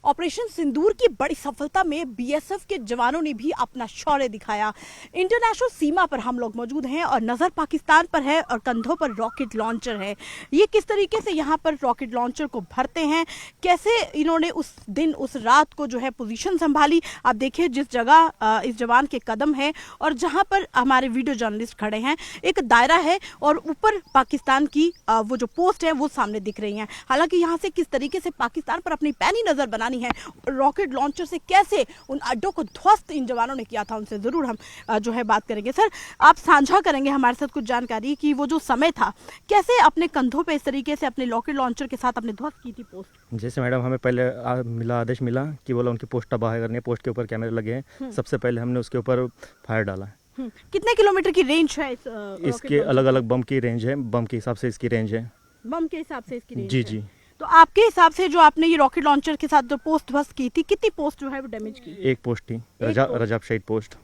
Operation सिंदूर की बड़ी सफलता में बीएसएफ के जवानों ने भी अपना शौर्य दिखाया। इंटरनेशनल सीमा पर हम लोग मौजूद हैं और नजर पाकिस्तान पर है और कंधों पर रॉकेट लॉन्चर है। ये किस तरीके से यहाँ पर रॉकेट लॉन्चर को भरते हैं, कैसे इन्होंने उस दिन उस रात को जो है पोजीशन संभाली। आप देखिए जिस जगह इस जवान के कदम है और जहाँ पर हमारे वीडियो जर्नलिस्ट खड़े हैं, एक दायरा है और ऊपर पाकिस्तान की वो जो पोस्ट है वो सामने दिख रही है। हालांकि यहाँ से किस तरीके से पाकिस्तान पर अपनी पैनी नजर बनानी है, रॉकेट लॉन्चर से कैसे उन अड्डों को ध्वस्त इन जवानों ने किया था, उनसे जरूर हम जो है बात करेंगे। सर, आप साझा करेंगे हमारे साथ कुछ जानकारी कि वो जो समय था कैसे अपने कंधों पे इस तरीके से अपने रॉकेट लॉन्चर के साथ अपने ध्वस्त की थी पोस्ट। जैसे मैडम हमें पहले आदेश मिला कि बोला उनकी पोस्ट तबाह करनी है, पोस्ट के ऊपर कैमरे लगे हैं, सबसे पहले हमने उसके ऊपर फायर डाला है। कितने किलोमीटर की रेंज है इसके अलग अलग बम की रेंज है, बम के हिसाब से इसकी रेंज है। बम के हिसाब से इसकी रेंज जी है। जी। तो आपके हिसाब से जो आपने ये रॉकेट लॉन्चर के साथ जो पोस्ट ध्वस्त की थी, कितनी पोस्ट जो है वो डैमेज की? एक पोस्ट थी, रजाब शहीद पोस्ट।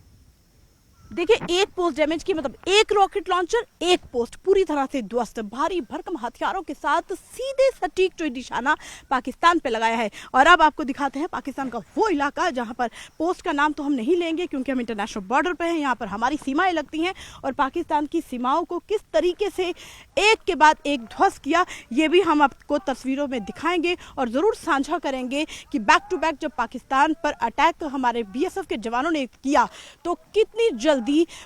देखिए, एक पोस्ट डैमेज की मतलब एक रॉकेट लॉन्चर एक पोस्ट पूरी तरह से ध्वस्त। भारी भरकम हथियारों के साथ सीधे सटीक जो निशाना पाकिस्तान पे लगाया है। और अब आपको दिखाते हैं पाकिस्तान का वो इलाका जहां पर पोस्ट का नाम तो हम नहीं लेंगे क्योंकि हम इंटरनेशनल बॉर्डर पे हैं, यहाँ पर हमारी सीमाएं लगती हैं और पाकिस्तान की सीमाओं को किस तरीके से एक के बाद एक ध्वस्त किया ये भी हम आपको तस्वीरों में दिखाएंगे और ज़रूर साझा करेंगे कि बैक टू बैक जब पाकिस्तान पर अटैक हमारे बीएसएफ के जवानों ने किया तो कितनी जल्दी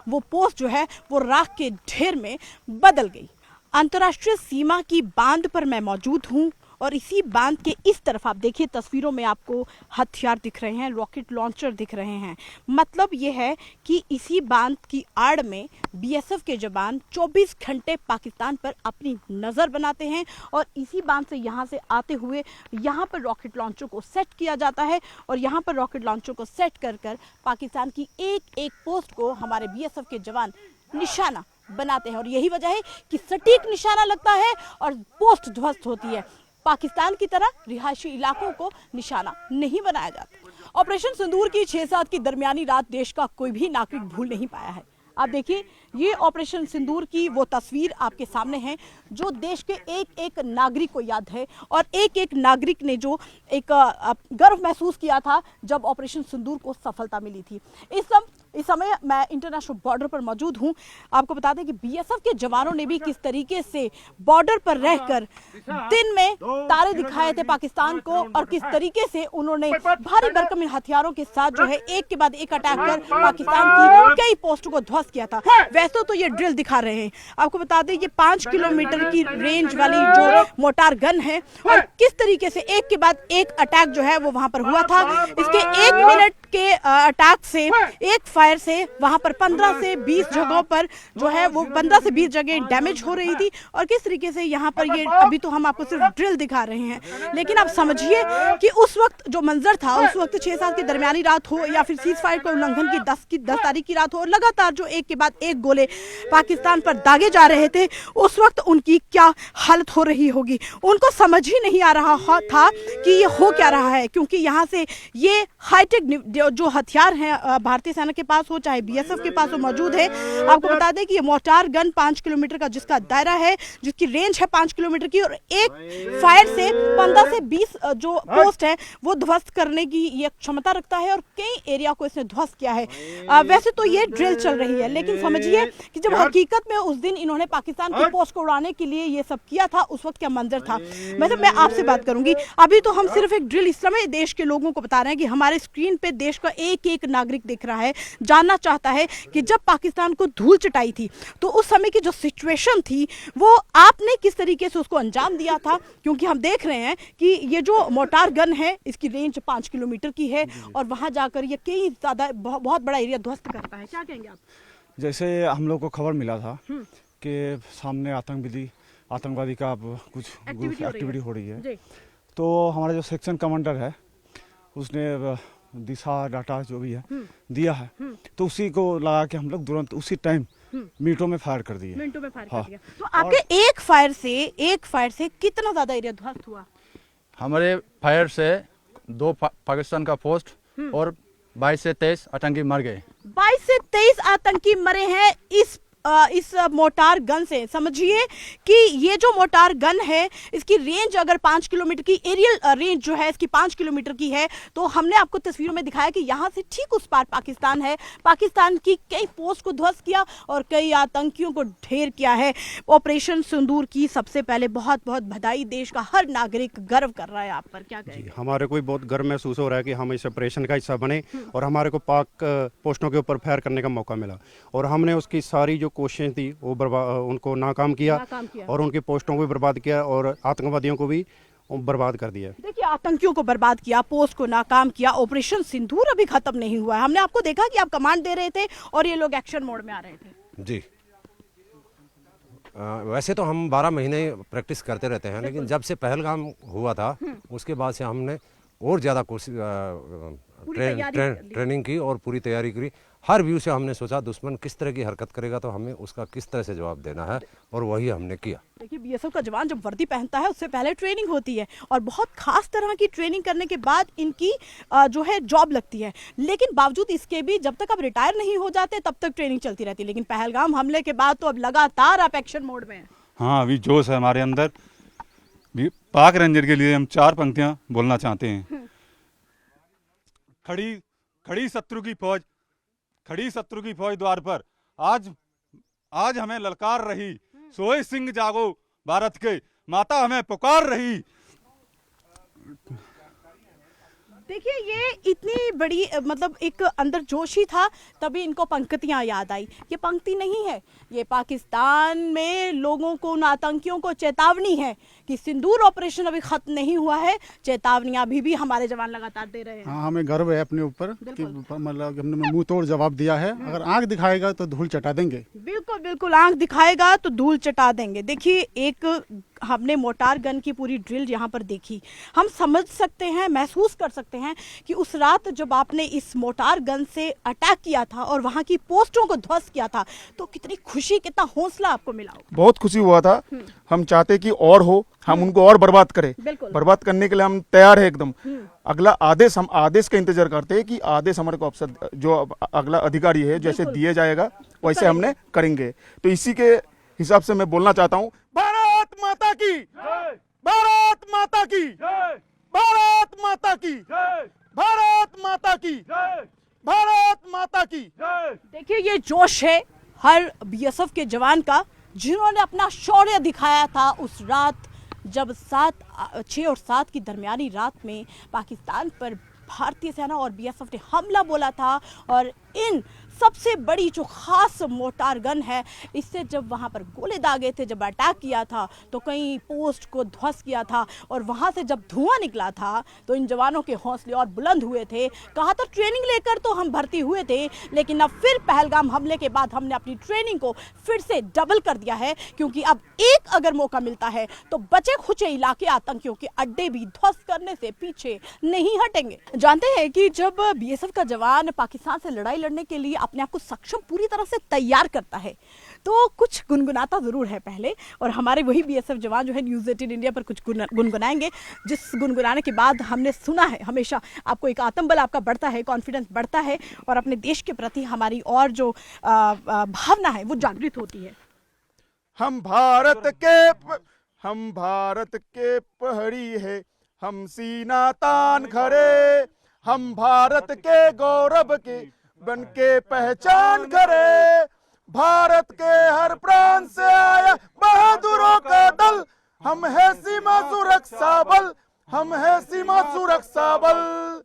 वो पोस्ट जो है वो राख के ढेर में बदल गई। अंतर्राष्ट्रीय सीमा की बांध पर मैं मौजूद हूं और इसी बांध के इस तरफ आप देखिए तस्वीरों में आपको हथियार दिख रहे हैं, रॉकेट लॉन्चर दिख रहे हैं। मतलब ये है कि इसी बांध की आड़ में बीएसएफ के जवान 24 घंटे पाकिस्तान पर अपनी नज़र बनाते हैं और इसी बांध से यहाँ से आते हुए यहाँ पर रॉकेट लॉन्चर को सेट किया जाता है और यहाँ पर रॉकेट लॉन्चर को सेट कर कर पाकिस्तान की एक एक पोस्ट को हमारे बीएसएफ के जवान निशाना बनाते हैं। और यही वजह है कि सटीक निशाना लगता है और पोस्ट ध्वस्त होती है। पाकिस्तान की तरह रिहायशी इलाकों को निशाना नहीं बनाया जाता। ऑपरेशन सिंदूर की 6-7 की दरमियानी रात देश का कोई भी नागरिक भूल नहीं पाया है। आप देखिए, ये ऑपरेशन सिंदूर की वो तस्वीर आपके सामने है जो देश के एक एक नागरिक को याद है और एक एक नागरिक ने जो एक गर्व महसूस किया था जब ऑपरेशन सिंदूर को सफलता मिली थी। इस समय मैं इंटरनेशनल बॉर्डर पर मौजूद हूं। आपको बता दें कि बीएसएफ के जवानों ने भी किस तरीके से बॉर्डर पर रहकर दिन में तारे दिखाए थे पाकिस्तान को और किस तरीके से उन्होंने भारी भरकम हथियारों के साथ जो है एक के बाद एक अटैक कर पाकिस्तान की कई पोस्टों को ध्वस्त किया था। वैसे तो ये ड्रिल दिखा रहे हैं, आपको बता दें ये 5 किलोमीटर की रेंज वाली जो मोटार गन है और किस तरीके से एक के बाद एक अटैक जो है वो वहां पर हुआ था। इसके 1 मिनट के अटैक से, एक फायर से वहां पर 15 से 20 जगहों पर जो है वो 15 से 20 जगह डैमेज हो रही थी और किस तरीके से यहाँ पर ये अभी तो हम आपको सिर्फ ड्रिल दिखा रहे हैं, लेकिन आप समझिए कि उस वक्त जो मंजर था, उस वक्त 6-7 की दरमियानी रात हो या फिर सीज फायर के उल्लंघन की 10 तारीख की रात हो, लगातार जो एक के बाद एक गोले पाकिस्तान पर दागे जा रहे थे, उस वक्त उनकी क्या हालत हो रही होगी। उनको समझ ही नहीं आ रहा था कि ये हो क्या रहा है, क्योंकि यहाँ से ये हाईटेक जो हथियार हैं भारतीय सेना के पास हो चाहे बीएसएफ के पास हो मौजूद है। आपको बता दें कि ये मोर्टार गन 5 किलोमीटर का जिसका दायरा है, जिसकी रेंज है 5 किलोमीटर की और एक फायर से 15 से 20 जो पोस्ट है वो ध्वस्त करने की ये क्षमता रखता है और कई एरिया को इसने ध्वस्त किया है। वैसे तो ये ड्रिल चल रही है, लेकिन समझिए कि जब हकीकत में उस दिन इन्होंने पाकिस्तान की पोस्ट को उड़ाने के लिए ये सब किया था, उस वक्त क्या मंजर था। मतलब मैं आपसे बात करूंगी, अभी तो हम सिर्फ एक ड्रिल इस समय देश के लोगों को बता रहे हैं कि हमारे स्क्रीन पे देश का एक एक नागरिक देख रहा है, जानना चाहता है कि जब पाकिस्तान को धूल चटाई थी तो उस समय की जो सिचुएशन थी वो आपने किस तरीके से उसको अंजाम दिया था, क्योंकि हम देख रहे हैं कि ये जो मोटार गन है इसकी रेंज 5 किलोमीटर की है और वहां जाकर ये कई ज्यादा बहुत बड़ा एरिया ध्वस्त करता है। क्या कहेंगे आप? जैसे हम लोग को खबर मिला था कि सामने आतंकवादी का कुछ एक्टिविटी हो रही है, तो हमारा जो सेक्शन कमांडर है उसने दिशा डाटा जो भी है दिया है, तो उसी को लगा के हम लोग तुरंत उसी टाइम मिनटों में फायर कर दिए। मिनटों में फायर कर दिया। तो आपके एक फायर से कितना ज्यादा एरिया ध्वस्त हुआ? हमारे फायर से 2 पाकिस्तान का पोस्ट और 22 से 23 आतंकी मर गए। 22 से 23 आतंकी मरे हैं इस इस मोटार गन से, समझिए कि ये जो मोटार गन है इसकी रेंज अगर 5 किलोमीटर की, एरियल रेंज जो है इसकी 5 किलोमीटर की है, तो हमने आपको तस्वीरों में दिखाया कि यहाँ से ठीक उस पार पाकिस्तान है। पाकिस्तान की कई पोस्ट को ध्वस्त किया और कई आतंकियों को ढेर किया है। ऑपरेशन सिंदूर की सबसे पहले बहुत बहुत बधाई, देश का हर नागरिक गर्व कर रहा है आप पर, क्या कहेंगे? हमारे को भी बहुत गर्व महसूस हो रहा है कि हम इस ऑपरेशन का हिस्सा बने और हमारे को पाक पोस्टों के ऊपर फायर करने का मौका मिला और हमने उसकी सारी जो कोशिशें थी वो उनको नाकाम किया और उनकी पोस्टों को भी बर्बाद किया और आतंकवादियों को भी बर्बाद कर दिया। देखिए, आतंकियों को बर्बाद किया, पोस्ट को नाकाम किया। ऑपरेशन सिंदूर अभी खत्म नहीं हुआ है। हमने आपको देखा कि आप कमांड दे रहे थे और ये लोग एक्शन मोड में आ रहे थे। जी, वैसे तो हम 12 महीने प्रैक्टिस करते रहते हैं, लेकिन जब से पहलगाम हुआ था उसके बाद से हमने और ज़्यादा कोशिश ट्रेनिंग की और पूरी तैयारी करी। हर व्यू से हमने सोचा दुश्मन किस तरह की हरकत करेगा तो हमें उसका किस तरह से जवाब देना है और वही हमने किया। देखिए, बीएसएफ का जवान जब वर्दी पहनता है उससे पहले ट्रेनिंग होती है और बहुत खास तरह की ट्रेनिंग करने के बाद इनकी जो है जॉब लगती है, लेकिन बावजूद इसके भी जब तक आप रिटायर नहीं हो जाते तब तक ट्रेनिंग चलती रहती है। लेकिन पहलगाम हमले के बाद तो अब लगातार आप एक्शन मोड में हैं। हाँ, अभी जोश है हमारे अंदर। पाक रेंजर के लिए हम 4 पंक्तियां बोलना चाहते हैं। खड़ी शत्रु की फौज द्वार पर, आज हमें ललकार रही, सोए सिंह जागो भारत के, माता हमें पुकार रही। देखिए, ये इतनी बड़ी मतलब एक अंदर जोश ही था, तभी इनको पंक्तियां याद आई। ये पंक्ति नहीं है, ये पाकिस्तान में लोगों को, उन आतंकियों को चेतावनी है कि सिंदूर ऑपरेशन अभी खत्म नहीं हुआ है। चेतावनियां अभी भी हमारे जवान लगातार दे रहे हैं। हाँ, हमें गर्व है अपने ऊपर कि मतलब हमने मुंह तोड़ जवाब दिया है। अगर आंख दिखाएगा तो धूल चटा देंगे। बिल्कुल बिल्कुल, आंख दिखाएगा तो धूल चटा देंगे। देखिए, एक हमने मोटार गन की पूरी ड्रिल यहाँ पर देखी। हम समझ सकते हैं, महसूस कर सकते हैं कि उस रात जब आपने इस मोटार गन से अटैक किया था और वहाँ की पोस्टों को ध्वस्त किया था तो कितनी खुशी, कितना हौसला आपको मिला होगा। बहुत खुशी हुआ था। हम चाहते कि और हो, हम उनको और बर्बाद करें। बर्बाद करने के लिए हम तैयार है एकदम। अगला आदेश, हम आदेश का इंतजार करते हैं कि आदेश हमारे को अफसर जो अगला अधिकारी है जैसे दिए जाएगा वैसे हमने करेंगे। तो इसी के हिसाब से मैं बोलना चाहता हूँ, भारत माता की, भारत माता की, भारत माता की, भारत माता की, भारत माता की। देखिए, ये जोश है हर बीएसएफ के जवान का, जिन्होंने अपना शौर्य दिखाया था उस रात जब 6 और 7 की दरमियानी रात में पाकिस्तान पर भारतीय सेना और बीएसएफ ने हमला बोला था। और इन सबसे बड़ी जो खास मोटार गन है, इससे जब वहाँ पर गोले दागे थे, जब अटैक किया था तो कई पोस्ट को ध्वस्त किया था और वहाँ से जब धुआं निकला था तो इन जवानों के हौसले और बुलंद हुए थे। कहा तो ट्रेनिंग लेकर तो हम भर्ती हुए थे, लेकिन अब फिर पहलगाम हमले के बाद हमने अपनी ट्रेनिंग को फिर से डबल कर दिया है, क्योंकि अब एक अगर मौका मिलता है तो बचे खुचे इलाके आतंकियों के अड्डे भी ध्वस्त करने से पीछे नहीं हटेंगे। जानते हैं कि जब बीएसएफ का जवान पाकिस्तान से लड़ाई लड़ने के लिए अपने आप को सक्षम पूरी तरह से तैयार करता है तो कुछ गुनगुनाता जरूर है पहले, और हमारे वही बीएसएफ जवान जो है न्यूज़ 18 इंडिया पर कुछ गुनगुनाएंगे, जिस गुनगुनाने के बाद हमने सुना है हमेशा आपको एक आत्मबल आपका बढ़ता है, कॉन्फिडेंस बढ़ता है और अपने देश के प्रति हमारी और जो भावना है वो जागृत होती है। हम भारत के पहरी है, हम सीना तान खड़े, हम भारत के गौरव के बन के पहचान करे, भारत के हर प्रांत से आया बहादुरों का दल, हम है सीमा सुरक्षा बल, हम है सीमा सुरक्षा बल।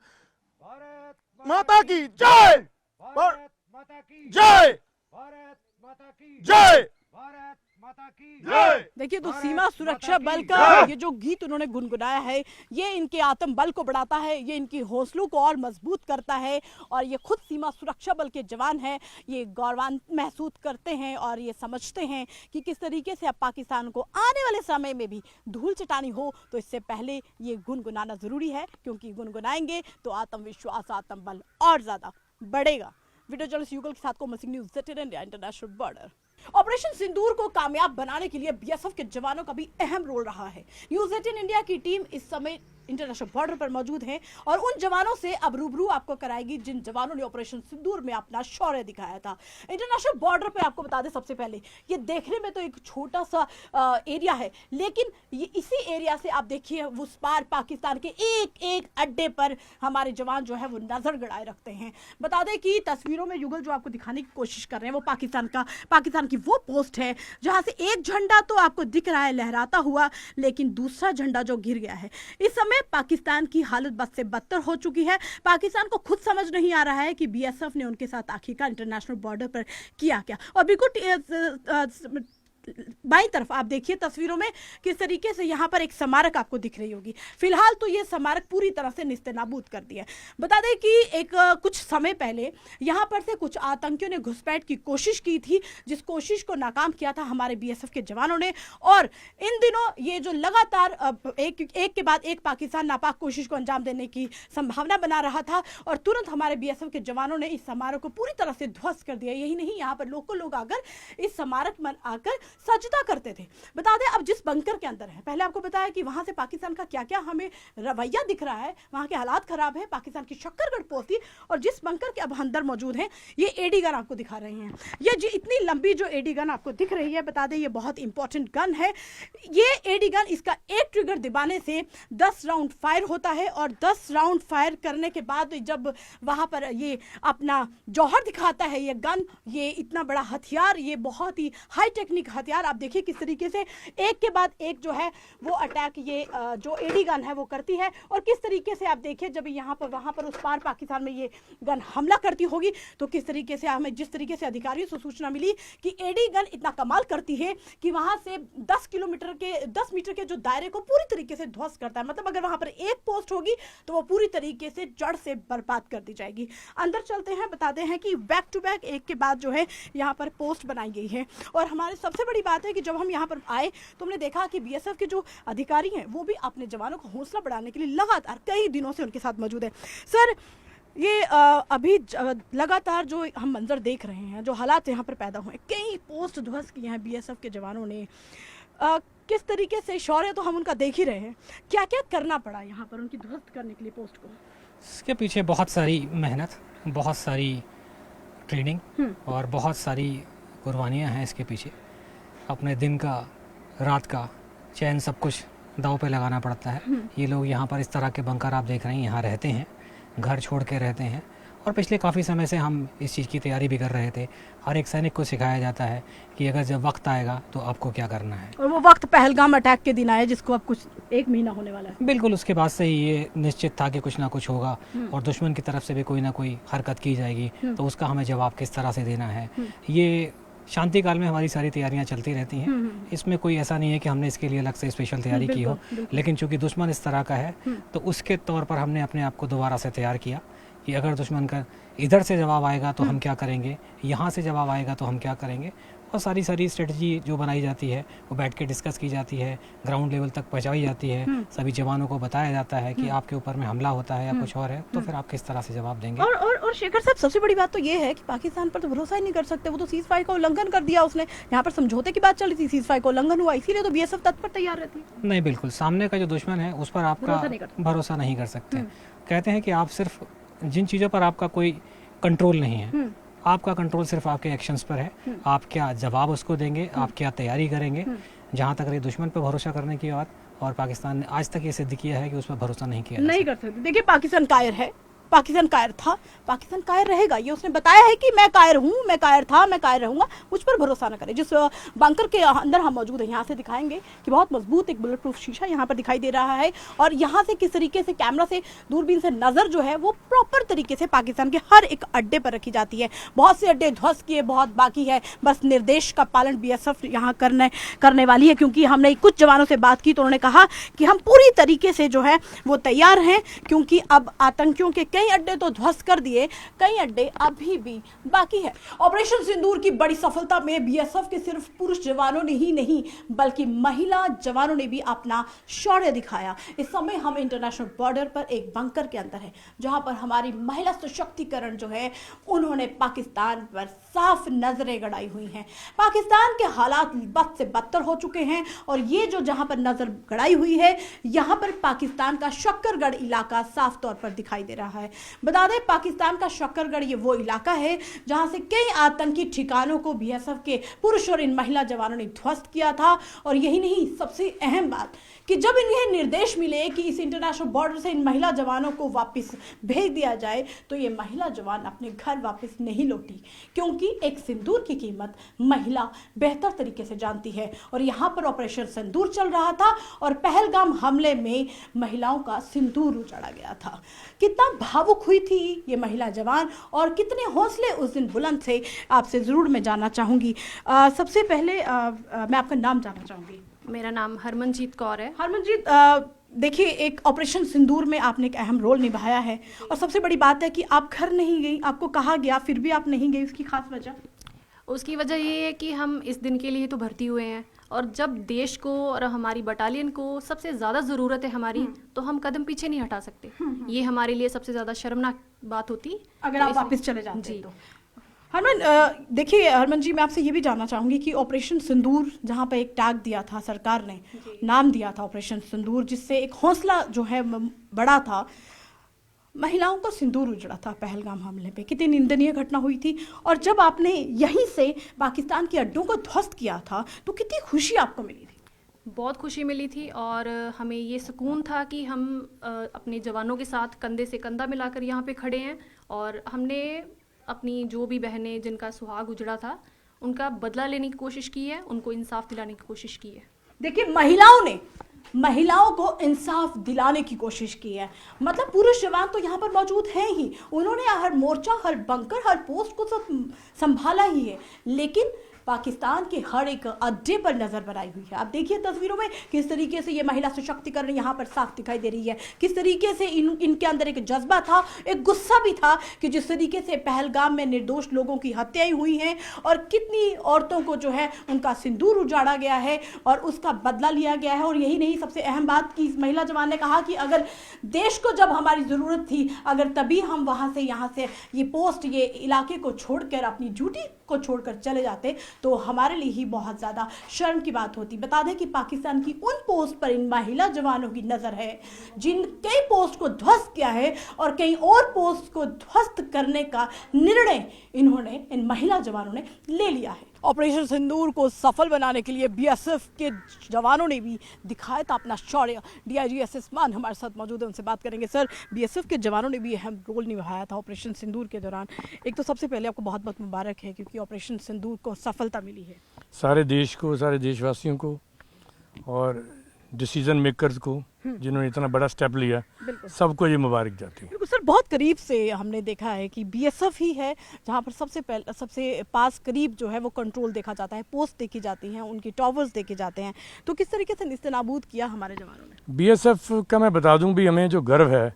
माता की जय, भारत माता की जय, भारत माता की जय, भारत माता की जय। देखिए, तो सीमा सुरक्षा बल का ये जो गीत उन्होंने गुनगुनाया है, ये इनके आत्म बल को बढ़ाता है, ये इनकी हौसलों को और मजबूत करता है और ये खुद सीमा सुरक्षा बल के जवान हैं। ये गौरवान्वित महसूस करते हैं और ये समझते हैं कि किस तरीके से अब पाकिस्तान को आने वाले समय में भी धूल चटानी हो तो इससे पहले ये गुनगुनाना जरूरी है, क्योंकि गुनगुनाएंगे तो आत्मविश्वास, आत्म बल और ज्यादा बढ़ेगा। वीडियो जर्नलिस्ट युगल के साथ Komal Singh, news 18 India, international border. Operation Sindoor को कामयाब बनाने के लिए बीएसएफ के जवानों का भी अहम रोल रहा है। न्यूज़ 18 इंडिया की टीम इस समय इंटरनेशनल बॉर्डर पर मौजूद हैं और उन जवानों से अब रूबरू आपको कराएगी जिन जवानों ने ऑपरेशन सिंदूर में अपना शौर्य दिखाया था। इंटरनेशनल बॉर्डर पे आपको बता दें, सबसे पहले ये देखने में तो एक छोटा सा एरिया है, लेकिन ये इसी एरिया से आप देखिए उस पार पाकिस्तान के एक एक अड्डे पर हमारे जवान जो है वो नजर गड़ाए रखते हैं। बता दें कि तस्वीरों में युगल जो आपको दिखाने की कोशिश कर रहे हैं वो पाकिस्तान की वो पोस्ट है जहां से एक झंडा तो आपको दिख रहा है लहराता हुआ, लेकिन दूसरा झंडा जो गिर गया है। इस समय पाकिस्तान की हालत बद से बदतर हो चुकी है। पाकिस्तान को खुद समझ नहीं आ रहा है कि बीएसएफ ने उनके साथ आखिरकार इंटरनेशनल बॉर्डर पर किया क्या। और बिल्कुल बाईं तरफ आप देखिए तस्वीरों में किस तरीके से यहाँ पर एक स्मारक आपको दिख रही होगी। फिलहाल तो ये स्मारक पूरी तरह से निस्तेनाबूद कर दिया है। बता दें कि एक कुछ समय पहले यहाँ पर से कुछ आतंकियों ने घुसपैठ की कोशिश की थी, जिस कोशिश को नाकाम किया था हमारे बीएसएफ के जवानों ने। और इन दिनों ये जो लगातार एक के बाद एक पाकिस्तान नापाक कोशिश को अंजाम देने की संभावना बना रहा था, और तुरंत हमारे बीएसएफ के जवानों ने इस स्मारक को पूरी तरह से ध्वस्त कर दिया। यही नहीं, यहाँ पर लोकल लोग आकर इस स्मारक में आकर सजदा करते थे। बता दें अब जिस बंकर के अंदर है, पहले आपको बताया कि वहां से पाकिस्तान का क्या क्या हमें रवैया दिख रहा है, वहां के हालात खराब है, पाकिस्तान की शक्करगढ़ पोस्ट थी। और जिस बंकर के अब अंदर मौजूद हैं, ये एडी गन आपको दिखा रहे हैं। ये जो इतनी लंबी जो एडी गन आपको दिख रही है, बता दें ये बहुत इंपॉर्टेंट गन है। ये एडी गन, इसका एक ट्रिगर दबाने से 10 राउंड फायर होता है, और 10 राउंड फायर करने के बाद जब वहां पर ये अपना जौहर दिखाता है ये गन, ये इतना बड़ा हथियार, ये बहुत ही हाई टेक्निक हथियार। आप देखिए किस तरीके से एक के बाद एक जो है वो अटैक ये जो एडी गन है वो करती है। और किस तरीके से आप देखिए जब यहाँ पर वहां पर उस पार पाकिस्तान में ये गन हमला करती होगी, तो किस तरीके से हमें जिस तरीके से अधिकारियों से सूचना मिली कि एडी गन इतना कमाल करती है कि वहां से 10 मीटर के जो दायरे को पूरी तरीके से ध्वस्त करता है। मतलब अगर वहां पर एक पोस्ट होगी तो वो पूरी तरीके से जड़ से बर्बाद कर दी जाएगी। अंदर चलते हैं, बताते हैं कि बैक टू बैक एक के बाद जो है यहाँ पर पोस्ट बनाई गई है। और हमारे सबसे बड़ी बात है कि जब हम यहाँ पर आए तो हमने देखा कि बीएसएफ के जो अधिकारी हैं वो भी अपने जवानों को हौसला बढ़ाने के लिए लगातार कई दिनों से उनके साथ मौजूद है। सर, ये अभी लगातार जो हम मंजर देख रहे हैं, जो हालात यहाँ पर पैदा हुए, कई पोस्ट ध्वस्त किए हैं बीएसएफ के जवानों ने, किस तरीके से शौर्य तो हम उनका देख ही रहे हैं, क्या क्या करना पड़ा यहाँ पर उनकी ध्वस्त करने के लिए पोस्ट को? इसके पीछे बहुत सारी मेहनत, बहुत सारी ट्रेनिंग और बहुत सारी कुर्बानियाँ हैं इसके पीछे। अपने दिन का, रात का चैन सब कुछ दांव पे लगाना पड़ता है। ये लोग यहाँ पर इस तरह के बंकर आप देख रहे हैं, यहाँ रहते हैं, घर छोड़ के रहते हैं। और पिछले काफ़ी समय से हम इस चीज़ की तैयारी भी कर रहे थे। हर एक सैनिक को सिखाया जाता है कि अगर जब वक्त आएगा तो आपको क्या करना है। और वो वक्त पहलगाम अटैक के दिन आया, जिसको अब कुछ 1 महीना होने वाला है। बिल्कुल, उसके बाद से ही ये निश्चित था कि कुछ ना कुछ होगा और दुश्मन की तरफ से भी कोई ना कोई हरकत की जाएगी, तो उसका हमें जवाब किस तरह से देना है। ये शांति काल में हमारी सारी तैयारियां चलती रहती हैं। इसमें कोई ऐसा नहीं है कि हमने इसके लिए अलग से स्पेशल तैयारी की हो, लेकिन चूंकि दुश्मन इस तरह का है तो उसके तौर पर हमने अपने आप को दोबारा से तैयार किया कि अगर दुश्मन का इधर से जवाब आएगा तो हम क्या करेंगे, यहाँ से जवाब आएगा तो हम क्या करेंगे। और सारी स्ट्रेटजी जो बनाई जाती है वो बैठ के डिस्कस की जाती है, ग्राउंड लेवल तक पहुँचाई जाती है, सभी जवानों को बताया जाता है कि आपके ऊपर में हमला होता है या कुछ और है, तो फिर आप किस तरह से जवाब देंगे। और शेखर साहब, सबसे बड़ी बात तो ये है कि पाकिस्तान पर तो भरोसा ही नहीं कर सकते। वो तो सीज फायर का उल्लंघन कर दिया उसने। यहाँ पर समझौते की बात चल रही थी, सीज फायर का उल्लंघन हुआ, इसीलिए तो बीएसएफ तत्पर तैयार रहती है। नहीं, बिल्कुल सामने का जो दुश्मन है उस पर आपका भरोसा नहीं कर सकते। कहते हैं कि आप सिर्फ जिन चीज़ों पर आपका कोई कंट्रोल नहीं है, आपका कंट्रोल सिर्फ आपके एक्शंस पर है। आप क्या जवाब उसको देंगे, आप क्या तैयारी करेंगे। जहाँ तक रही दुश्मन पर भरोसा करने की बात, और पाकिस्तान ने आज तक ये सिद्ध किया है कि उस पर भरोसा नहीं किया नहीं कर सकते। देखिए, पाकिस्तान कायर है, पाकिस्तान कायर था, पाकिस्तान कायर रहेगा। ये उसने बताया है कि मैं कायर हूँ, मैं कायर था, मैं कायर रहूंगा, मुझ पर भरोसा न करें। जिस बंकर के अंदर हम मौजूद हैं, यहाँ से दिखाएंगे कि बहुत मजबूत एक बुलेट प्रूफ शीशा यहाँ पर दिखाई दे रहा है। और यहाँ से किस तरीके से कैमरा से, दूरबीन से नजर जो है वो प्रॉपर तरीके से पाकिस्तान के हर एक अड्डे पर रखी जाती है। बहुत से अड्डे ध्वस्त किए, बहुत बाकी है, बस निर्देश का पालन बीएसएफ यहाँ करने वाली है। क्योंकि हमने कुछ जवानों से बात की तो उन्होंने कहा कि हम पूरी तरीके से जो है वो तैयार हैं, क्योंकि अब आतंकियों के कई अड्डे तो ध्वस्त कर दिए, कई अड्डे अभी भी बाकी है। ऑपरेशन सिंदूर की बड़ी सफलता में बीएसएफ के सिर्फ पुरुष जवानों ने ही नहीं बल्कि महिला जवानों ने भी अपना शौर्य दिखाया। इस समय हम इंटरनेशनल बॉर्डर पर एक बंकर के अंदर है, जहां पर हमारी महिला सशक्तिकरण जो है उन्होंने पाकिस्तान पर साफ नजरें गड़ाई हुई हैं। पाकिस्तान के हालात बद से बदतर हो चुके हैं और ये जो जहां पर नजर गड़ाई हुई है, यहां पर पाकिस्तान का शक्करगढ़ इलाका साफ तौर पर दिखाई दे रहा है। बता दें, पाकिस्तान का शक्करगढ़ ये वो इलाका है जहां से कई आतंकी ठिकानों को बीएसएफ के पुरुष और इन महिला जवानों ने ध्वस्त किया था। और यही नहीं, सबसे अहम बात कि जब इन्हें निर्देश मिले कि इस इंटरनेशनल बॉर्डर से इन महिला जवानों को वापस भेज दिया जाए, तो ये महिला जवान अपने घर वापस नहीं लौटी, क्योंकि एक सिंदूर की कीमत महिला बेहतर तरीके से जानती है। और यहाँ पर ऑपरेशन सिंदूर चल रहा था और पहलगाम हमले में महिलाओं का सिंदूर उजाड़ा गया था। कितना भावुक हुई थी ये महिला जवान और कितने हौसले उस दिन बुलंद थे, आपसे जरूर मैं जानना चाहूंगी। सबसे पहले मैं आपका नाम जानना चाहूंगी। मेरा नाम हरमनजीत कौर है। हरमनजीत, देखिए, एक ऑपरेशन सिंदूर में आपने एक अहम रोल निभाया है और सबसे बड़ी बात है कि आप घर नहीं गई, आपको कहा गया फिर भी आप नहीं गई, उसकी खास वजह? उसकी वजह ये है कि हम इस दिन के लिए तो भर्ती हुए हैं और जब देश को और हमारी बटालियन को सबसे ज़्यादा ज़रूरत है हमारी, तो हम कदम पीछे नहीं हटा सकते। ये हमारे लिए सबसे ज़्यादा शर्मनाक बात होती अगर आप वापस चले जाते तो। हरमन, देखिए हरमन जी, मैं आपसे ये भी जानना चाहूँगी कि ऑपरेशन सिंदूर, जहाँ पर एक टैग दिया था सरकार ने, नाम दिया था ऑपरेशन सिंदूर, जिससे एक हौसला जो है बड़ा था, महिलाओं का सिंदूर उजड़ा था पहलगाम हमले पे, कितनी निंदनीय घटना हुई थी। और जब आपने यहीं से पाकिस्तान के अड्डों को ध्वस्त किया था तो कितनी खुशी आपको मिली थी? बहुत खुशी मिली थी और हमें ये सुकून था कि हम अपने जवानों के साथ कंधे से कंधा मिलाकर यहाँ पे खड़े हैं और हमने अपनी जो भी बहनें जिनका सुहाग उजड़ा था उनका बदला लेने की कोशिश की है, उनको इंसाफ दिलाने की कोशिश की है। देखिए, महिलाओं को इंसाफ दिलाने की कोशिश की है। मतलब पुरुष जवान तो यहाँ पर मौजूद हैं ही, उन्होंने हर मोर्चा, हर बंकर, हर पोस्ट को सब संभाला ही है, लेकिन पाकिस्तान के हर एक अड्डे पर नजर बनाई हुई है। आप देखिए तस्वीरों में किस तरीके से ये महिला सशक्तिकरण यहाँ पर साफ दिखाई दे रही है, किस तरीके से इनके अंदर एक जज्बा था, एक गुस्सा भी था कि जिस तरीके से पहलगाम में निर्दोष लोगों की हत्याएं हुई हैं और कितनी औरतों को जो है उनका सिंदूर उजाड़ा गया है और उसका बदला लिया गया है। और यही नहीं, सबसे अहम बात कि इस महिला जवान ने कहा कि अगर देश को जब हमारी ज़रूरत थी, अगर तभी हम वहाँ से यहाँ से ये पोस्ट, ये इलाके को छोड़कर, अपनी ड्यूटी को छोड़कर चले जाते तो हमारे लिए ही बहुत ज़्यादा शर्म की बात होती। बता दें कि पाकिस्तान की उन पोस्ट पर इन महिला जवानों की नज़र है जिन कई पोस्ट को ध्वस्त किया है और कई और पोस्ट को ध्वस्त करने का निर्णय इन्होंने, इन महिला जवानों ने ले लिया है। ऑपरेशन सिंदूर को सफल बनाने के लिए बीएसएफ के जवानों ने भी दिखाया था अपना शौर्य। डीआईजी एसएस मान हमारे साथ मौजूद है, उनसे बात करेंगे। सर, बीएसएफ के जवानों ने भी अहम रोल निभाया था ऑपरेशन सिंदूर के दौरान। एक तो सबसे पहले आपको बहुत बहुत मुबारक है क्योंकि ऑपरेशन सिंदूर को सफलता मिली है। सारे देश को, सारे देशवासियों को और डिसीजन मेकर्स को जिन्होंने इतना बड़ा स्टेप लिया, सबको ये मुबारक जाती है। बिल्कुल सर, बहुत करीब से हमने देखा है कि बीएसएफ ही है जहाँ पर सबसे पास करीब जो है वो कंट्रोल देखा जाता है, पोस्ट देखी जाती हैं, उनकी टावर्स देखे जाते हैं। तो किस तरीके से निस्तेनाबूद किया हमारे जवानों ने? बीएसएफ का मैं बता दूं भी, हमें जो गर्व है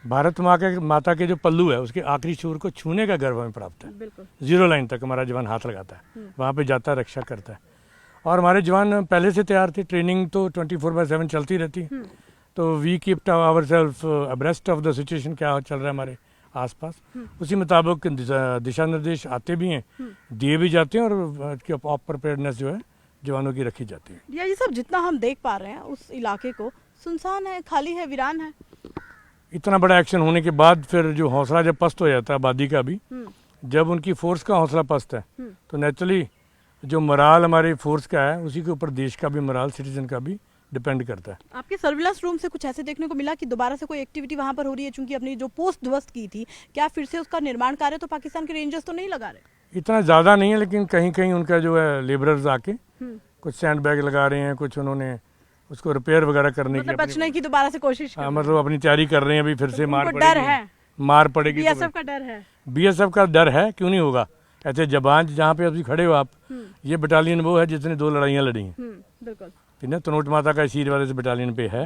भारत माता के जो पल्लू है उसके आखिरी छोर को छूने का गर्व हमें प्राप्त है। बिल्कुल, 0 लाइन तक हमारा जवान हाथ लगाता है, वहाँ पे जाता है, रक्षा करता है। और हमारे जवान पहले से तैयार थे, ट्रेनिंग तो 24/7 चलती रहती, तो we keep our self abreast of the situation, क्या चल रहा है हमारे आसपास, उसी मुताबिक दिशा निर्देश आते भी हैं, दिए भी जाते हैं और ऑफ प्रिपेयर्डनेस जो है जवानों की रखी जाती है। ये सब जितना हम देख पा रहे हैं उस इलाके को सुनसान है, खाली है, वीरान है। इतना बड़ा एक्शन होने के बाद फिर जो हौसला जब पस्त हो जाता है आबादी का भी, जब उनकी फोर्स का हौसला पस्त है तो नेचुरली जो मोराल हमारे फोर्स का है उसी के ऊपर देश का भी मोराल, सिटीजन का भी डिपेंड करता है। आपके सर्विलांस रूम से कुछ ऐसे देखने को मिला कि दोबारा से कोई एक्टिविटी वहां पर हो रही है, चूंकि अपनी जो पोस्ट ध्वस्त की थी, क्या फिर से उसका निर्माण कार्य तो पाकिस्तान के रेंजर्स तो नहीं लगा रहे? इतना ज़्यादा नहीं है, लेकिन कहीं कहीं उनका जो है लेबरर्स आके कुछ सैंड बैग लगा रहे हैं, कुछ उन्होंने उसको रिपेयर वगैरह करने की, बचने की दोबारा से कोशिश, मतलब अपनी तैयारी कर रहे हैं। अभी फिर से मार पड़ेगी, बीएसएफ का डर है। बीएसएफ का डर है, क्यों नहीं होगा। ऐसे जवान जहाँ पे अभी खड़े हो आप, ये बटालियन वो है जिसने 2 लड़ाइयाँ लड़ी हैं। बिल्कुल। ना तनोट माता का सीर वाले बटालियन पे है,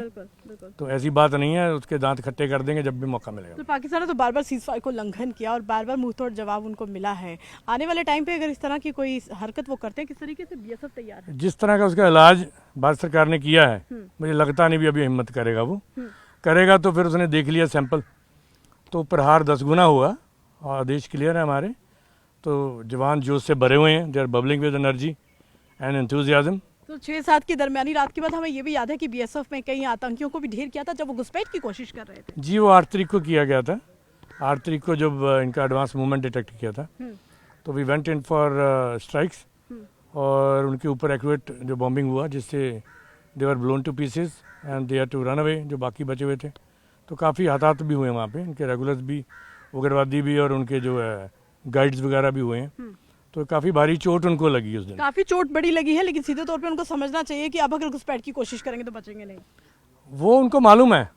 तो ऐसी बात नहीं है, उसके दांत खट्टे कर देंगे जब भी मौका मिलेगा। तो पाकिस्तान ने तो बार बार सीज़फायर को उल्लंघन किया और बार बार मुंहतोड़ जवाब उनको मिला है। आने वाले टाइम पे अगर इस तरह की कोई हरकत वो करते हैं, किस तरीके से बीएसएफ तैयार है? जिस तरह का उसका इलाज भारत सरकार ने किया है, मुझे लगता नहीं भी अभी हिम्मत करेगा वो। करेगा तो फिर उसने देख लिया सैंपल, तो प्रहार 10 गुना हुआ। और आदेश क्लियर है हमारे, तो जवान जोश से भरे हुए हैं, they are bubbling with energy and enthusiasm. तो 6-7 की दरमियानी रात के बाद हमें ये भी याद है कि बीएसएफ में कई आतंकियों को भी ढेर किया था जब वो घुसपैठ की कोशिश कर रहे थे। जी, वो 8 तारीख को किया गया था। 8 तारीख को जब इनका एडवांस मूवमेंट डिटेक्ट किया था, तो we went in for strikes, और उनके ऊपर एक्यूरेट जो बॉम्बिंग हुआ, जिससे they were blown to pieces and they are to run away, जो बाकी बचे हुए थे। तो काफ़ी हादसात भी हुए वहाँ पे, इनके रेगुलर्स भी, उग्रवादी भी, और उनके जो है गाइड्स वगैरह भी हुए हैं। तो काफ़ी भारी चोट उनको लगी उस दिन। काफ़ी चोट बड़ी लगी है, लेकिन सीधे तौर पे उनको समझना चाहिए कि अब अगर घुसपैठ की कोशिश करेंगे तो बचेंगे नहीं। वो उनको मालूम है,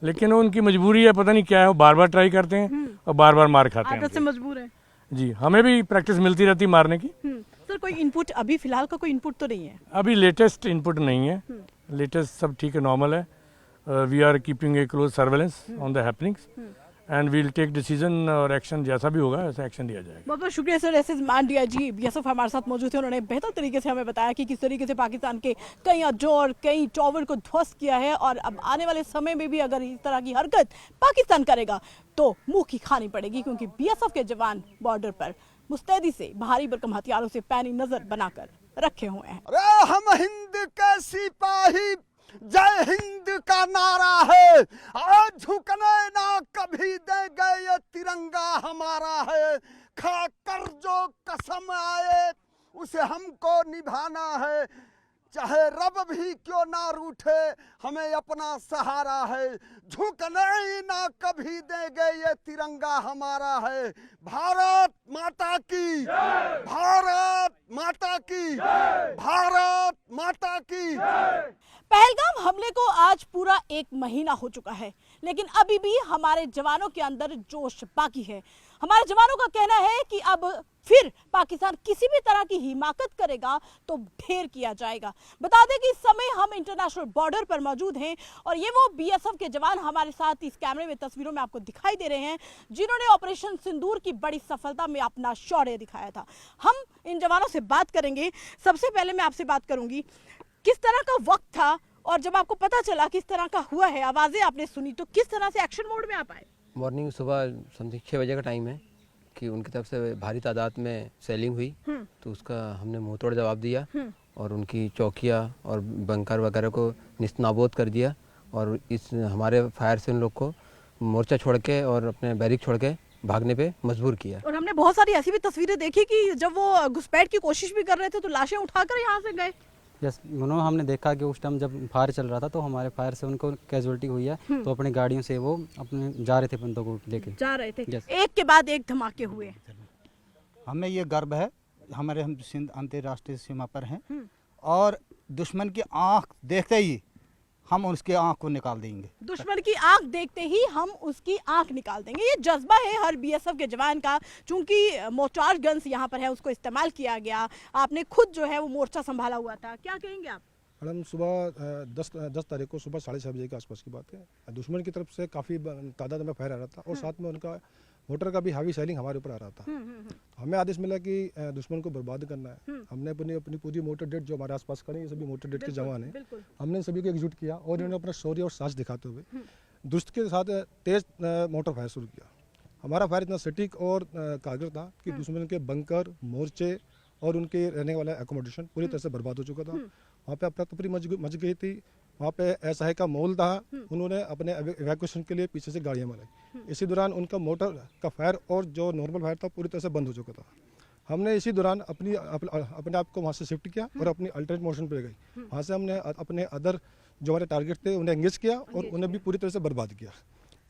लेकिन वो उनकी मजबूरी है, पता नहीं क्या है, वो बार बार ट्राई करते हैं और बार बार मार खाते हैं। आदत से मजबूर है। जी, हमें भी प्रैक्टिस मिलती रहती मारने की। सर, कोई इनपुट अभी फिलहाल का कोई इनपुट तो नहीं है? अभी लेटेस्ट इनपुट नहीं है, लेटेस्ट सब ठीक है, नॉर्मल है। We are keeping a close surveillance on the happenings and we will take decision और एक्शन, जैसा भी होगा ऐसा एक्शन लिया जाएगा। बहुत बहुत शुक्रिया सर। एसएस डीआईजी बीएसएफ हमारे साथ मौजूद थे, उन्होंने बेहतर तरीके से हमें बताया कि किस तरीके से पाकिस्तान के कई अड्डों और कई टावर को ध्वस्त किया है, और अब आने वाले समय में भी अगर इस तरह की हरकत पाकिस्तान करेगा तो मुंह की खानी पड़ेगी, क्योंकि बीएसएफ के जवान बॉर्डर पर मुस्तैदी से भारी भरकम हथियारों से पैनी नजर बनाकर रखे हुए हैं। अरे हम हिंद के सिपाही, जय हिंद का नारा है, आज झुकने ना कभी देंगे, ये तिरंगा हमारा है। खाकर जो कसम आए उसे हमको निभाना है, चाहे रब भी क्यों ना रूठे, हमें अपना सहारा है। झुकने ही ना कभी देंगे, ये तिरंगा हमारा है। भारत माता की, भारत माता की, भारत माता की। पहलगाम हमले को आज पूरा 1 महीना हो चुका है, लेकिन अभी भी हमारे जवानों के अंदर जोश बाकी है। हमारे जवानों का कहना है कि अब फिर पाकिस्तान किसी भी तरह की हिमाकत करेगा तो ढेर किया जाएगा। बता दें कि इस समय हम इंटरनेशनल बॉर्डर पर मौजूद हैं, और ये वो बीएसएफ के जवान हमारे साथ इस कैमरे में तस्वीरों में आपको दिखाई दे रहे हैं, जिन्होंने ऑपरेशन सिंदूर की बड़ी सफलता में अपना शौर्य दिखाया था। हम इन जवानों से बात करेंगे। सबसे पहले मैं आपसे बात करूंगी, किस तरह का वक्त था, और जब आपको पता चला किस तरह का हुआ है, आवाजें आपने सुनी, तो किस तरह से एक्शन मोड में आप आए? मॉर्निंग सुबह समथिंग 6 बजे का टाइम है कि उनकी तरफ से भारी तादाद में सेलिंग हुई, तो उसका हमने मुंहतोड़ जवाब दिया और उनकी चौकियाँ और बंकर वगैरह को निस्तनाबूद कर दिया, और इस हमारे फायर से उन लोग को मोर्चा छोड़ के और अपने बैरिक छोड़ के भागने पे मजबूर किया। और हमने बहुत सारी ऐसी भी तस्वीरें देखी कि जब वो घुसपैठ की कोशिश भी कर रहे थे तो लाशें उठाकर यहाँ से गए। यस, उन्होंने हमने देखा कि उस टाइम जब फायर चल रहा था तो हमारे फायर से उनको कैजुअलिटी हुई है, तो अपनी गाड़ियों से वो अपने जा रहे थे, बंदों को लेके जा रहे थे। एक के बाद एक धमाके हुए। हमें ये गर्व है, हमारे हम सिंध अंतर्राष्ट्रीय सीमा पर हैं, और दुश्मन की आंख देखते ही हम उसकी आंख को निकाल देंगे। दुश्मन की आंख देखते ही हम उसकी आंख निकाल देंगे, ये जज्बा है हर बीएसएफ के जवान का। चूंकि मोर्टार गन्स यहाँ पर है, उसको इस्तेमाल किया गया, आपने खुद जो है वो मोर्चा संभाला हुआ था, क्या कहेंगे आप? मैडम, सुबह 10 तारीख को सुबह 6:30 बजे के आसपास की बात है। दुश्मन की तरफ से काफ़ी तादाद में फायर आ रहा था, और साथ में उनका मोटर का भी हैवी सेलिंग हमारे ऊपर आ रहा था। हमें आदेश मिला कि दुश्मन को बर्बाद करना है। हमने अपनी पूरी मोटर डेट जो हमारे आसपास खड़े, ये सभी मोटर डेट के जवान हैं, हमने सभी को एकजुट किया और इन्होंने अपना शौर्य और साहस दिखाते हुए दुष्ट के साथ तेज मोटर फायर शुरू किया। हमारा फायर इतना सटीक और कारगर था कि दुश्मन के बंकर, मोर्चे और उनके रहने वाला एकोमोडेशन पूरी तरह से बर्बाद हो चुका था। वहाँ पे अफरा तफरी मच गई थी, वहाँ पे असहाय का माहौल था। उन्होंने अपने इवैक्यूएशन के लिए पीछे से गाड़ियाँ मंगाई। इसी दौरान उनका मोटर का फायर और जो नॉर्मल फायर था पूरी तरह से बंद हो चुका था। हमने इसी दौरान अपने आप को वहाँ से शिफ्ट किया और अपनी अल्टरनेट मोशन पे गई। वहाँ से हमने अपने अदर जो हमारे टारगेट थे उन्हें एंगेज किया और उन्हें भी पूरी तरह से बर्बाद किया।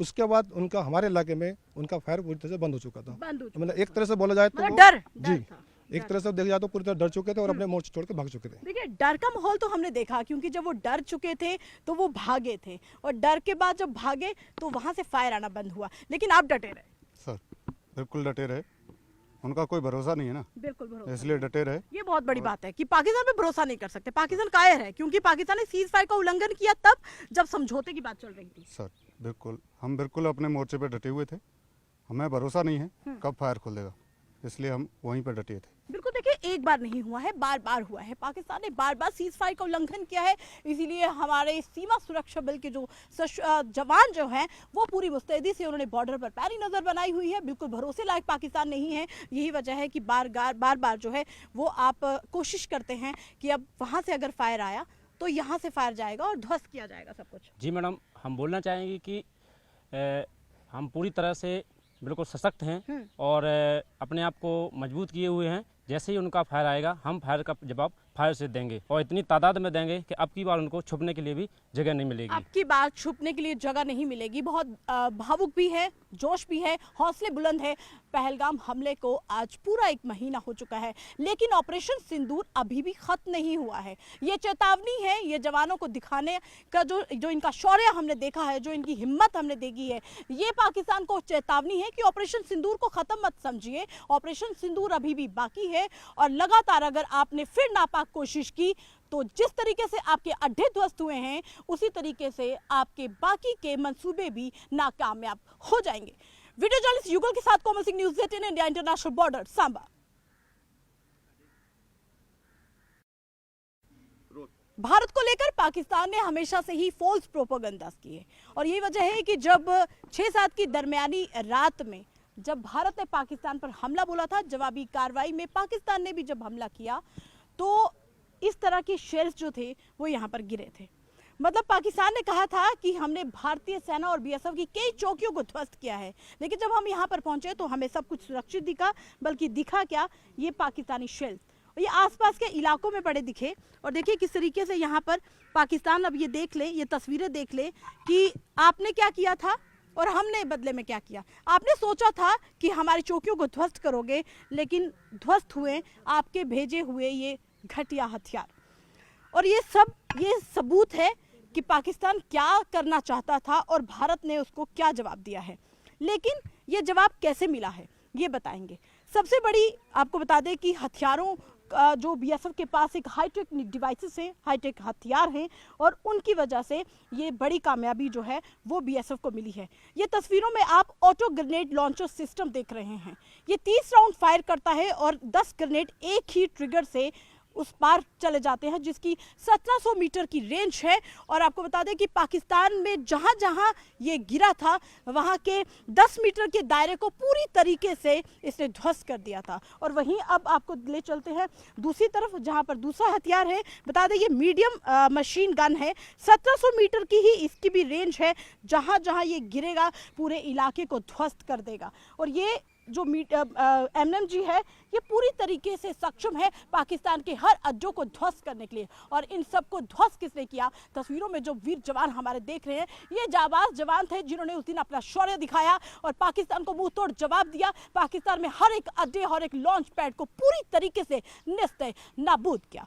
उसके बाद उनका हमारे इलाके में उनका फायर पूरी तरह से बंद हो चुका था। मतलब एक तरह से बोला जाए तो डर जी, एक तरह से देखा जाए तो पूरी तरह डर चुके थे और अपने मोर्चे छोड़ के भाग चुके थे। देखिए, डर का माहौल तो हमने देखा, क्योंकि जब वो डर चुके थे तो वो भागे थे, और डर के बाद जब भागे तो वहां से फायर आना बंद हुआ, लेकिन आप डटे रहे। सर बिल्कुल डटे रहे। उनका कोई भरोसा नहीं है ना, बिल्कुल भरोसा, इसलिए डटे रहे। ये बहुत बड़ी बात है कि पाकिस्तान पे भरोसा नहीं कर सकते। पाकिस्तान कायर है क्योंकि पाकिस्तान ने सीज फायर का उल्लंघन किया तब जब समझौते की बात चल रही थी। सर बिल्कुल, हम बिल्कुल अपने मोर्चे पे डटे हुए थे, हमें भरोसा नहीं है कब फायर खोल देगा, इसलिए हम वहीं पर डटे थे। बिल्कुल, देखिए एक बार नहीं हुआ है, बार बार हुआ है। पाकिस्तान ने बार बार सीज फायर का उल्लंघन किया है, इसीलिए हमारे सीमा सुरक्षा बल के जो जवान जो हैं वो पूरी मुस्तैदी से उन्होंने बॉर्डर पर पैरी नजर बनाई हुई है। बिल्कुल भरोसे लायक पाकिस्तान नहीं है, यही वजह है कि बार बार जो है वो आप कोशिश करते हैं कि अब वहाँ से अगर फायर आया तो यहाँ से फायर जाएगा और ध्वस्त किया जाएगा सब कुछ। जी मैडम, हम बोलना चाहेंगे कि हम पूरी तरह से बिल्कुल सशक्त हैं और अपने आप को मजबूत किए हुए हैं। जैसे ही उनका फायर आएगा हम फायर का जवाब फायर से देंगे और इतनी तादाद में देंगे कि अब की बार उनको छुपने के लिए भी जगह नहीं मिलेगी। अब की बार छुपने के लिए जगह नहीं मिलेगी। बहुत भावुक भी है, जोश भी है, हौसले बुलंद है। पहलगाम हमले को आज पूरा 1 महीना हो चुका है, लेकिन ऑपरेशन सिंदूर अभी भी खत्म नहीं हुआ है। ये चेतावनी है, ये जवानों को दिखाने का जो इनका शौर्य हमने देखा है, जो इनकी हिम्मत हमने देखी है, ये पाकिस्तान को चेतावनी है कि ऑपरेशन सिंदूर को खत्म मत समझिए। ऑपरेशन सिंदूर अभी भी बाकी है और लगातार अगर आपने फिर नापाक कोशिश की तो जिस तरीके से आपके अड्डे ध्वस्त हुए हैं उसी तरीके से आपके बाकी के मंसूबे भी नाकामयाब हो जाएंगे। वीडियो जर्नलिस्ट युगल के साथ Komal Singh, news 18 India international border, Samba. Bharat को लेकर पाकिस्तान ने हमेशा से ही फॉल्स प्रोपेगेंडा किए और यही वजह है कि जब 6-7 की दरमियानी रात में जब भारत ने पाकिस्तान पर हमला बोला था, जवाबी कार्रवाई में पाकिस्तान ने भी जब हमला किया तो इस तरह के शेल्स जो थे वो यहाँ पर गिरे थे। मतलब पाकिस्तान ने कहा था कि हमने भारतीय सेना और बीएसएफ की कई चौकियों को ध्वस्त किया है, लेकिन जब हम यहाँ पर पहुंचे तो हमें सब कुछ सुरक्षित दिखा, बल्कि दिखा क्या, ये पाकिस्तानी शेल्स और ये आसपास के इलाकों में पड़े दिखे। और देखिए किस तरीके से यहाँ पर पाकिस्तान, अब ये देख ले, ये तस्वीरें देख ले कि आपने क्या किया था और हमने बदले में क्या किया। आपने सोचा था कि हमारी चौकियों को ध्वस्त करोगे, लेकिन ध्वस्त हुए आपके भेजे हुए ये घटिया हथियार। और ये सबूत है कि पाकिस्तान क्या करना चाहता था और भारत ने उसको क्या जवाब दिया है। लेकिन ये जवाब कैसे मिला है ये बताएंगे। सबसे बड़ी आपको बता दें कि हथियारों जो बीएसएफ के पास एक हाईटेक डिवाइसेस हैं, हाईटेक हथियार हैं और उनकी वजह से ये बड़ी कामयाबी जो है वो बीएसएफ को मिली है। ये तस्वीरों में आप ऑटो ग्रेनेड लॉन्चर सिस्टम देख रहे हैं। ये 30 राउंड फायर करता है और 10 ग्रेनेड एक ही ट्रिगर से उस पार चले जाते हैं, जिसकी 1700 मीटर की रेंज है। और आपको बता दें कि पाकिस्तान में जहां जहां ये गिरा था वहां के 10 मीटर के दायरे को पूरी तरीके से इसने ध्वस्त कर दिया था। और वहीं अब आपको ले चलते हैं दूसरी तरफ जहां पर दूसरा हथियार है। बता दें ये मीडियम मशीन गन है, 1700 मीटर की ही इसकी भी रेंज है। जहां जहां ये गिरेगा पूरे इलाके को ध्वस्त कर देगा। और ये जो MMG है ये पूरी तरीके से सक्षम है पाकिस्तान के हर अड्डों को ध्वस्त करने के लिए। और इन सब को ध्वस्त किसने किया? तस्वीरों में जो वीर जवान हमारे देख रहे हैं, ये जाबाज जवान थे जिन्होंने उस दिन अपना शौर्य दिखाया और पाकिस्तान को मुंह तोड़ जवाब दिया। पाकिस्तान में हर एक अड्डे, हर एक लॉन्च पैड को पूरी तरीके से निस्ते नाबूद किया।